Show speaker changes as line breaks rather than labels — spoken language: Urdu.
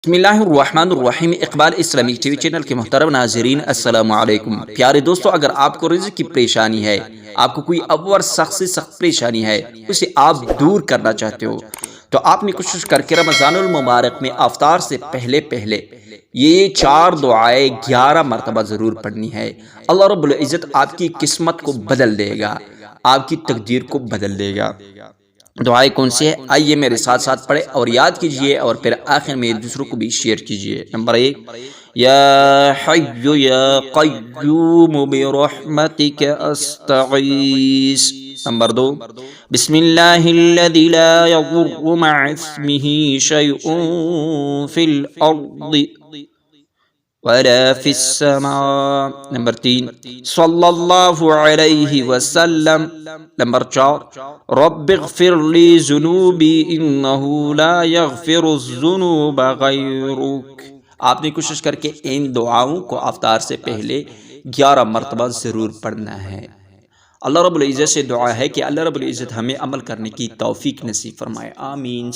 بسم اللہ الرحمن الرحیم۔ اقبال اسلامی ٹی وی چینل کے محترم ناظرین، السلام علیکم۔ پیارے دوستو، اگر آپ کو رزق کی پریشانی ہے، آپ کو کوئی اور سخت سے سخت پریشانی ہے، اسے آپ دور کرنا چاہتے ہو، تو آپ نے کوشش کر کے رمضان المبارک میں افطار سے پہلے یہ 4 دعائیں 11 مرتبہ ضرور پڑھنی ہے۔ اللہ رب العزت آپ کی قسمت کو بدل دے گا، آپ کی تقدیر کو بدل دے گا۔ دعائیں کون سی ہے؟ آئیے میرے ساتھ ساتھ پڑھے اور یاد کیجئے، اور پھر آخر میں دوسروں کو بھی شیئر کیجئے۔ نمبر 1، یا حی یا قیوم برحمتک استغیث۔ نمبر 2، بسم اللہ الذی لا یضر مع اسمہ شیء فی الارض ولا فی السماء۔ نمبر 3، صلی اللہ علیہ وسلم۔ نمبر 4، رب اغفر لی ذنوبی انہ لا یغفر الذنوب غیرک۔ آپ نے کوشش کر کے ان دعاؤں کو افطار سے پہلے 11 مرتبہ ضرور پڑھنا ہے۔ اللہ رب العزت سے دعا ہے کہ اللہ رب العزت ہمیں عمل کرنے کی توفیق نصیب فرمائے، آمین۔